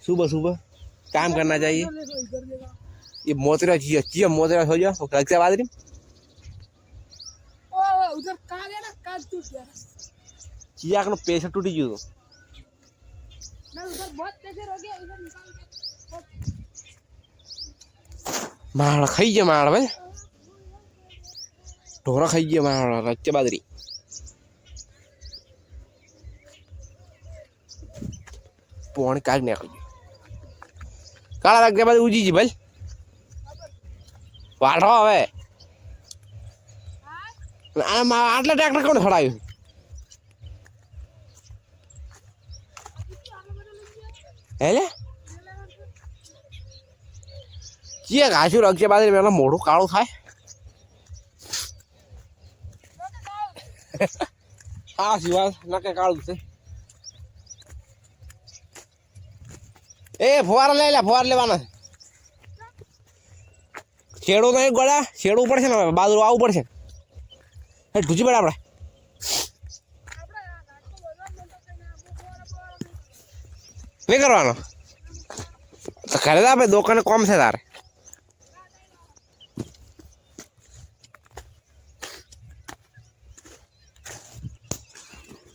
सुबह सुबह काम करना चाहिए। ये मोतरा चाहिए चाहिए मोतरा हो जाओ रक्षा बादरी उधर काल है ना काल टूट गया चिया का पैसा टूटी जो ना उधर बहुत प्रेशर हो गया इधर निकाल के मार खाइए मार भाई ढोरा खाइए मार रक्षा बादरी पोण काट नहीं खाइए काला रक्षा बादरी उजी जी भाई वाढ़ो है आटला ट्रैक्टर कौन खड़ा है हेले चिया घासू रक्षा बादरी मेरा मोड़ो कालो खाए हाँ शिवा ना क्या काल से ए फुवारा ले वाना छेड़ो नहीं गोड़ा छेड़ो ऊपर से ना बाजू आऊ ऊपर से ए ढूंढी बड़ा बड़ा नहीं करवाना तो करे था पे दुकान कम से दार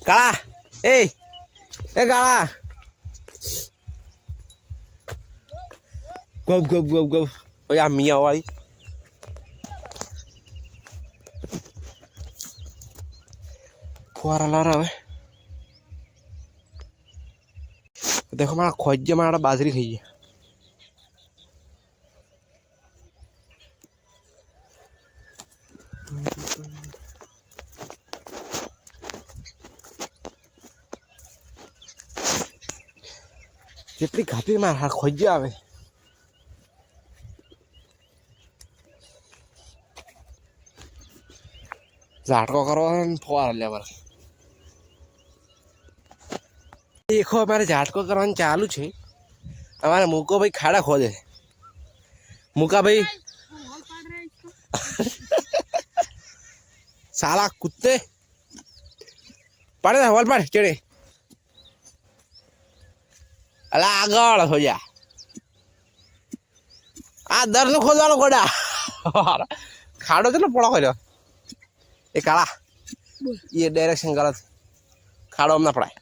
काला ए काला गप गप गप गप ओ यार मियाँ वाली फुवारा ला रहा है देखो हमारा खोज हमारा बाजरी खाइए जितनी घाटी मार खोज आवे झाटको करो फुवारा लेवर देखो हमारे झाटको करवाना चालू है हमारे मुको भाई खाड़ा खोदे मुका भाई साला कुत्ते पड़े हवाल पड़ चढ़े अला आगड़ हो जा आ दर न खोदवानो गोड़ा खाड़ो चलो पड़ा खोजो ये काला ये डायरेक्शन गलत खाड़ो में ना पड़ाए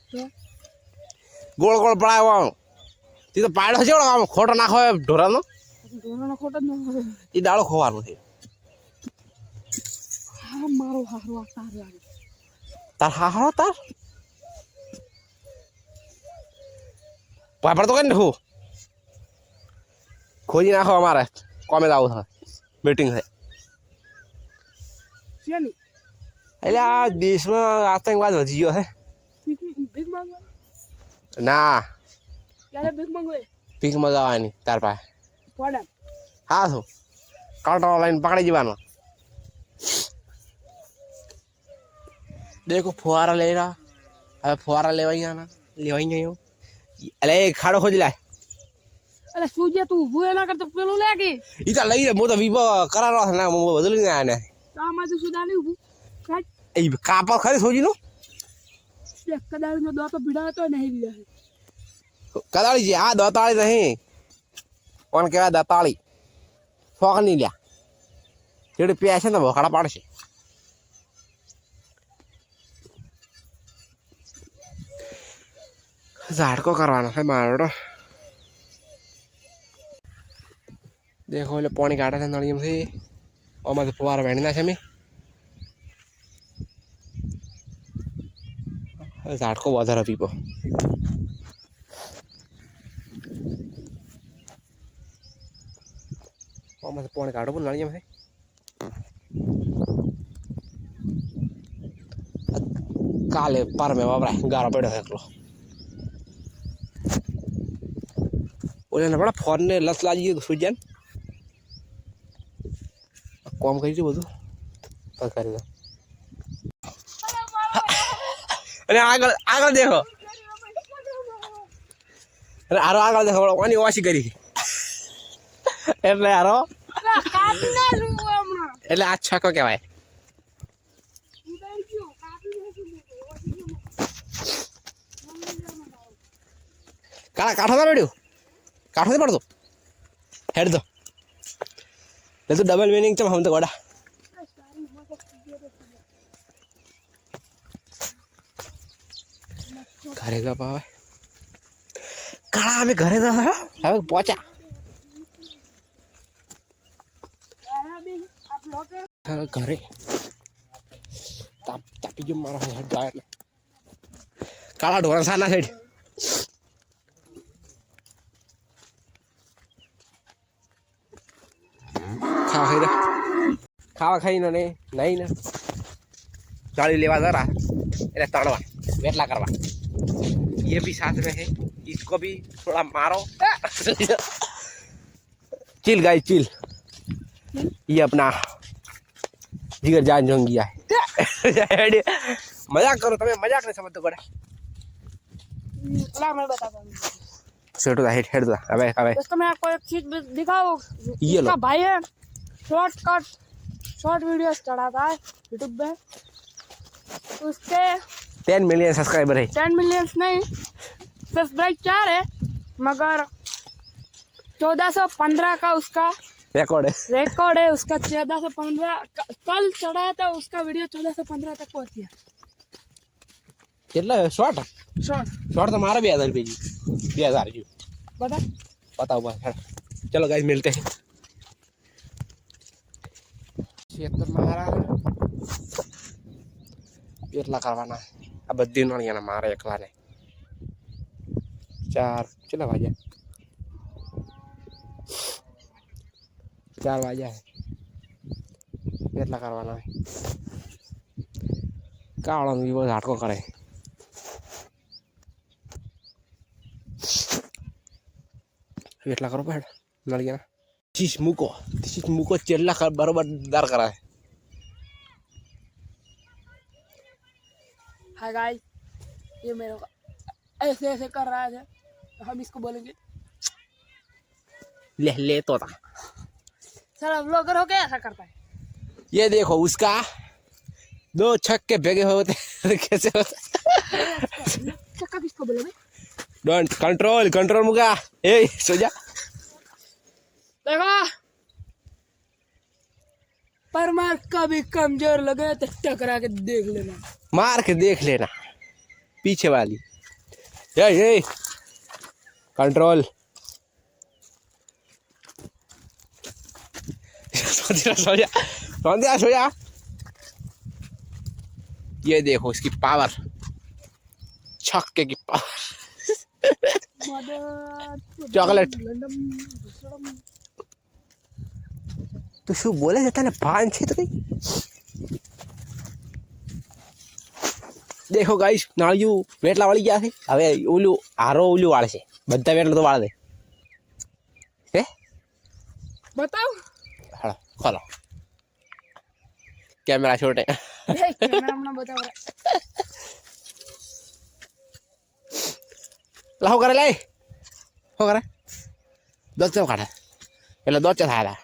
गोल गोल पड़ाए वो ती तो पाड़ हो जाओ खोटा ना खोए ढोरा नो खोटा ना ये डालो खोवानो है हाँ मारो हारो तार हारो तार पापड़ तो कहीं देखो खोजी ना खो हमारे कॉमेड आउट है मीटिंग है चलो अरे आज देश में आतंकवाद हो जियो है बिग मांगो ना यार बिग मांगो पीक मजा आया नहीं तार पाए पड़ा हाँ तो काउंटर लाइन पकड़े जीवानो देखो फुवारा ले रहा अब फुवारा ले वही आना ले वही नहीं हो अरे खाड़ो खोज लाए अरे सूझे तू बुए ना कर तो पेलो लेके इतना लगी है मुझे वीवो करा रहा था ना मुझे बदल नहीं आया ना काम आज सुधा नहीं हूँ ए कापा खरीद सोची नो एक कदार में दो तो बिड़ा तो नहीं बिड़ा है कदाड़ी जी हाँ दाताली नहीं कौन क्या दाताली फोक नहीं लिया जेडे पैसे ना वो खड़ा पाड़ से झाड़ को करवाना है मारो देखो ले पानी काटा था नलियों से और मत फुवारा बैठना है मैं झाड़ को बहुत रहा पीपो और मत पानी काटो बोल नलियों से काले पर में बाबरा गारा पेड़ है करो ओले ना बड़ा फोन ने लस लाजी सुजन कम करी बोलू पर करेगा अरे आगल आगल देखो अरे आरो आगल देखो कोनी वाशी करी એટલે આરો કાપી ના લઉં હમણાં એટલે આ છકો કહેવાય ઉડાઈ ગયો કાપી નાખ્યું કાળા કાઠો ના પડ્યો કાઠો નહીં પડતો હેડ દો એટલે તો ડબલ મીનિંગ છે હમ તો ગોડા ઘરે ગયા પાવે કાળા અમે ઘરે તો હવે પહોંચ્યા હવે ઘરે તાપી ગયો મારો હેડ જાય એટલે કાળા ઢોરા સાના સાઈડ ખાવા ખાઈને નહીં ને गाड़ी लेवा जरा अरे तड़वा वेटला करवा ये भी साथ में है इसको भी थोड़ा मारो चिल गाइस चिल ये अपना जिगर जान जोंगिया है मजाक करो तुम्हें मजाक नहीं समझ तो गड़ा ला मैं बताता हूँ सेट होता हेड दो अबे अबे दोस्तों मैं आपको एक चीज दिखाऊं ये लो इसका भाई है शॉर्ट वीडियोस चढ़ाता है यूट्यूब पे उसके 10 मिलियन सब्सक्राइबर है 10 मिलियन नहीं सब्सक्राइब 4 है मगर 1415 का उसका रिकॉर्ड है उसका 1415 कल चढ़ाया था उसका वीडियो 1415 तक पहुंच गया કેટલા શોર્ટ શોર્ટ तो मारा 2000 रुपये जी 2000 जी बता बताओ बस चलो गाइस मिलते हैं क्षेत्र मारा એટલા કરવાના આ બધી નળિયાના મારે એકલાને 4 કેટલા વાગ્યા 4 વાગ્યા એટલા કરવાના કાળો વિવો ઝાટકો કરે એટલા કરો પેડ નળિયાના ચીજ મૂકો ચેટલા બરોબર દાર કરાય हाय गाइस ये मेरे को ऐसे ऐसे कर रहा है हम इसको बोलेंगे ले तो था सारा व्लॉगर हो गया ऐसा करता है ये देखो उसका 2 छक्के भेगे होते कैसे होता चक्का किसको बोलोगे डोंट कंट्रोल मुगा ए सो जा देखो पर मार कभी कमजोर लगे तो टकरा के देख लेना मार के देख लेना पीछे वाली ये कंट्रोल सो जा ये देखो इसकी पावर छक्के की पावर चॉकलेट तो शू बोले जाता है 5 6 तो कहीं देखो गाइस नाळिયું વેટલા વાળી ગયા છે હવે ઓલું આરો ઓલું વાળશે બધા વેટલા તો વાળ દે હે बताओ હાલો ખોલો કેમેરા છોટે कैमरा में बताओ ला हो करे ले हो करे दो से काटा એટલે दो से था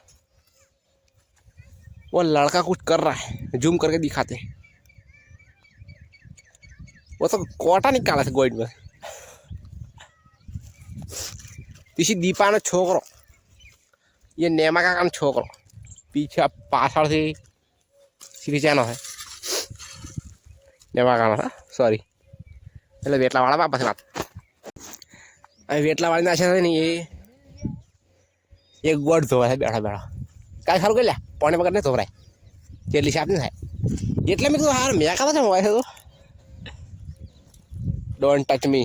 वो लड़का कुछ कर रहा है जूम करके दिखाते वो तो कोटा निकाला था गोइड में किसी दीपानो छोकरो ये नेमा का काम छोकरो पीछे पाछड़ से खींचानो है नेमा का था सॉरी એટલે વેટલા વાળા બાપા છે વાત હવે વેટલા વાળી ના છે ને એ ગોડ ધોવા છે બેઠા બેઠા કાંઈ સારું કરી લે પાણી વગર નહીં ધોવરાય તેટલી સાફ નહીં થાય એટલે મેં કીધું હાર મેં કાં છે મોબાઈલ તો डोंट टच मी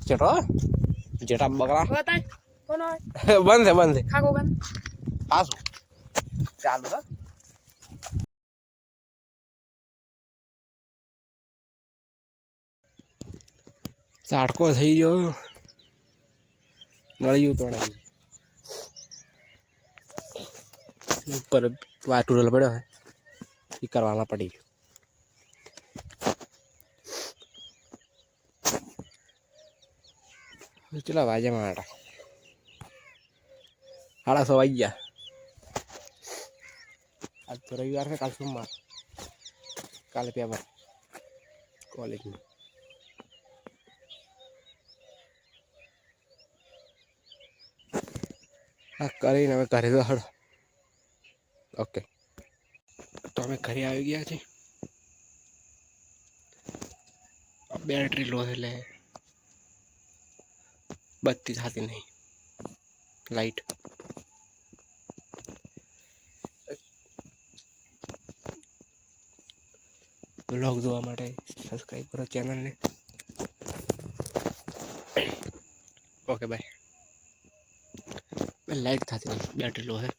चलो जेटा बगड़ा बताए कौन है बंद है खागो गन पास चालू है साटको થઈ ગયો નળિયું તોડાઈ ઉપર વાટુરલ પડ્યો હે ઈ કરવાના પડી चला वाजे मारा 6:30 वाज गया आज तो रविवार है कल सोमवार कल पेपर कॉलेज में હા કરીને હવે ઘરે તો હડો. ઓકે તો અમે ઘરે આવી ગયા છીએ. બેટરી લો એટલે બત્તી થતી નહીં. લાઈટ બ્લોગ જોવા માટે સબસ્ક્રાઈબ કરો ચેનલને. Okay bye. લાઈટ થતી નહીં બેટરી લો છે.